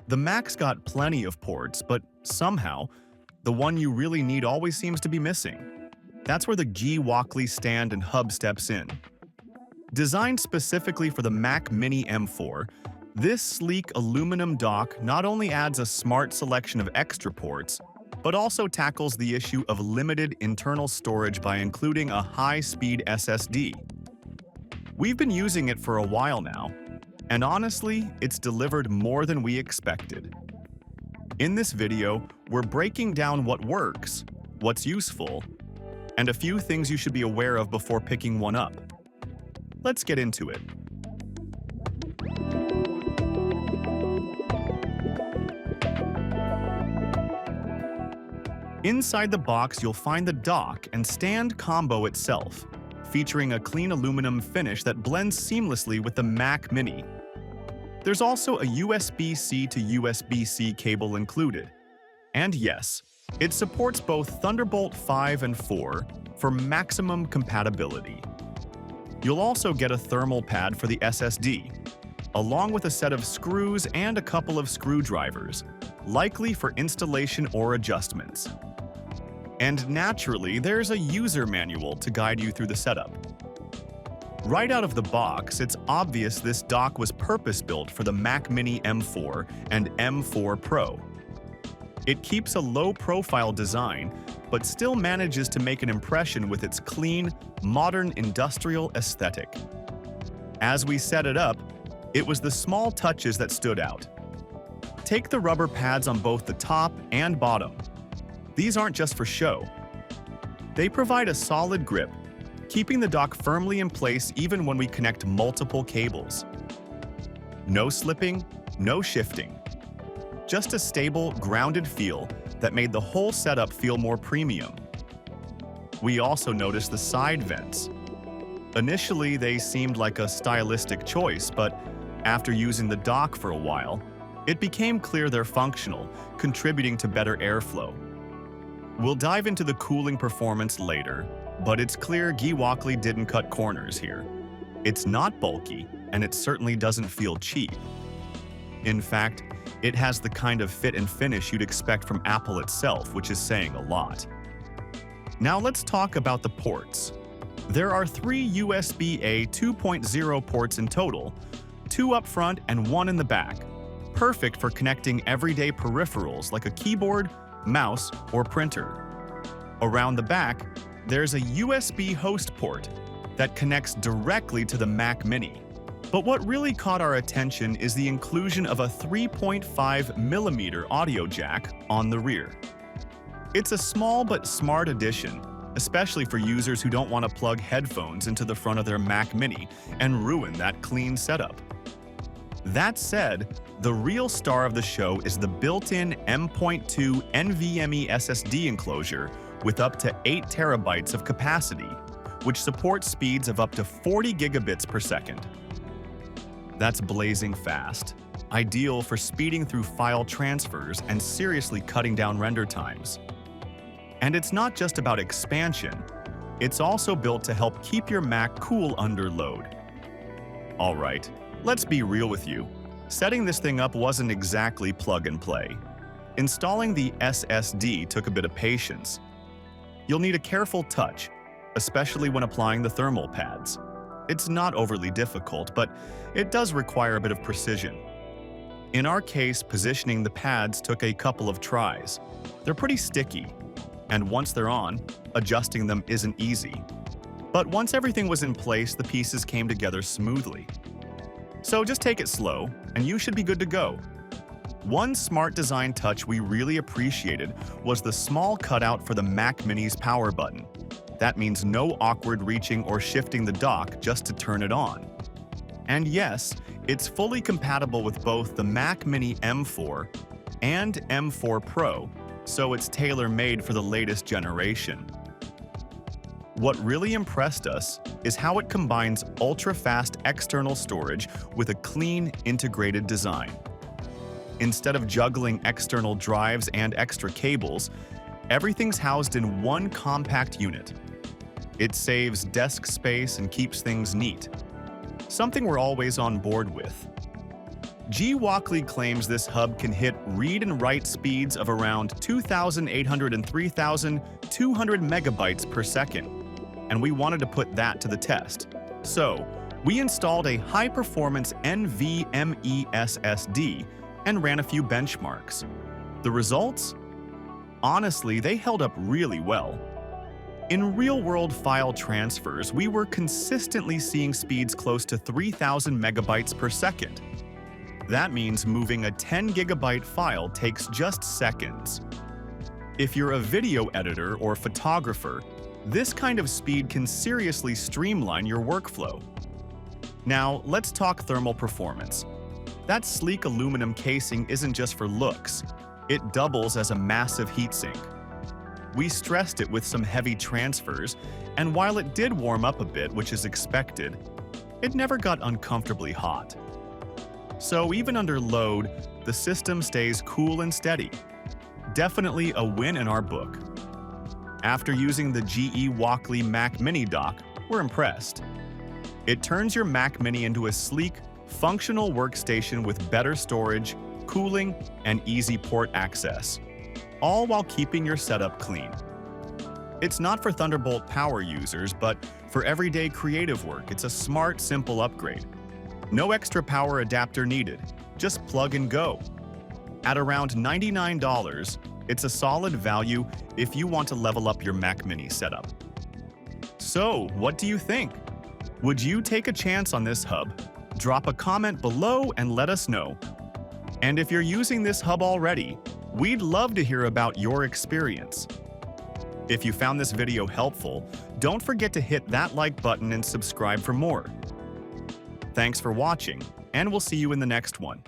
The Mac's got plenty of ports, but somehow, the one you really need always seems to be missing. That's where the GEWOKLIY stand and hub steps in. Designed specifically for the Mac Mini M4, this sleek aluminum dock not only adds a smart selection of extra ports, but also tackles the issue of limited internal storage by including a high-speed SSD. We've been using it for a while now, and honestly, it's delivered more than we expected. In this video, we're breaking down what works, what's useful, and a few things you should be aware of before picking one up. Let's get into it. Inside the box, you'll find the dock and stand combo itself, featuring a clean aluminum finish that blends seamlessly with the Mac Mini. There's also a USB-C to USB-C cable included. And yes, it supports both Thunderbolt 5 and 4 for maximum compatibility. You'll also get a thermal pad for the SSD, along with a set of screws and a couple of screwdrivers, likely for installation or adjustments. And naturally, there's a user manual to guide you through the setup. Right out of the box, it's obvious this dock was purpose-built for the Mac Mini M4 and M4 Pro. It keeps a low-profile design, but still manages to make an impression with its clean, modern industrial aesthetic. As we set it up, it was the small touches that stood out. Take the rubber pads on both the top and bottom. These aren't just for show. They provide a solid grip, keeping the dock firmly in place even when we connect multiple cables. No slipping, no shifting. Just a stable, grounded feel that made the whole setup feel more premium. We also noticed the side vents. Initially, they seemed like a stylistic choice, but after using the dock for a while, it became clear they're functional, contributing to better airflow. We'll dive into the cooling performance later, but it's clear GEWOKLIY didn't cut corners here. It's not bulky, and it certainly doesn't feel cheap. In fact, it has the kind of fit and finish you'd expect from Apple itself, which is saying a lot. Now let's talk about the ports. There are 3 USB-A 2.0 ports in total, 2 up front and 1 in the back, perfect for connecting everyday peripherals like a keyboard, mouse, or printer. Around the back, there's a USB host port that connects directly to the Mac Mini. But what really caught our attention is the inclusion of a 3.5mm audio jack on the rear. It's a small but smart addition, especially for users who don't want to plug headphones into the front of their Mac Mini and ruin that clean setup. That said, the real star of the show is the built-in M.2 NVMe SSD enclosure with up to 8 terabytes of capacity, which supports speeds of up to 40 gigabits per second. That's blazing fast, ideal for speeding through file transfers and seriously cutting down render times. And it's not just about expansion, it's also built to help keep your Mac cool under load. Alright, let's be real with you. Setting this thing up wasn't exactly plug and play. Installing the SSD took a bit of patience. You'll need a careful touch, especially when applying the thermal pads. It's not overly difficult, but it does require a bit of precision. In our case, positioning the pads took a couple of tries. They're pretty sticky, and once they're on, adjusting them isn't easy. But once everything was in place, the pieces came together smoothly. So just take it slow, and you should be good to go. One smart design touch we really appreciated was the small cutout for the Mac Mini's power button. That means no awkward reaching or shifting the dock just to turn it on. And yes, it's fully compatible with both the Mac Mini M4 and M4 Pro, so it's tailor-made for the latest generation. What really impressed us is how it combines ultra-fast external storage with a clean, integrated design. Instead of juggling external drives and extra cables, everything's housed in one compact unit. It saves desk space and keeps things neat, something we're always on board with. GEWOKLY claims this hub can hit read and write speeds of around 2,800 and 3,200 megabytes per second, and we wanted to put that to the test. So, we installed a high-performance NVMe SSD and ran a few benchmarks. The results? Honestly, they held up really well. In real-world file transfers, we were consistently seeing speeds close to 3,000 megabytes per second. That means moving a 10 gigabyte file takes just seconds. If you're a video editor or photographer, this kind of speed can seriously streamline your workflow. Now, let's talk thermal performance. That sleek aluminum casing isn't just for looks. It doubles as a massive heatsink. We stressed it with some heavy transfers, and while it did warm up a bit, which is expected, it never got uncomfortably hot. So even under load, the system stays cool and steady. Definitely a win in our book. After using the GEWOKLY Mac Mini dock, we're impressed. It turns your Mac Mini into a sleek, functional workstation with better storage, cooling, and easy port access, all while keeping your setup clean. It's not for Thunderbolt power users, but for everyday creative work, it's a smart, simple upgrade. No extra power adapter needed, just plug and go. At around $99, it's a solid value if you want to level up your Mac Mini setup. So, what do you think? Would you take a chance on this hub? Drop a comment below and let us know. And if you're using this hub already, we'd love to hear about your experience. If you found this video helpful, don't forget to hit that like button and subscribe for more. Thanks for watching, and we'll see you in the next one.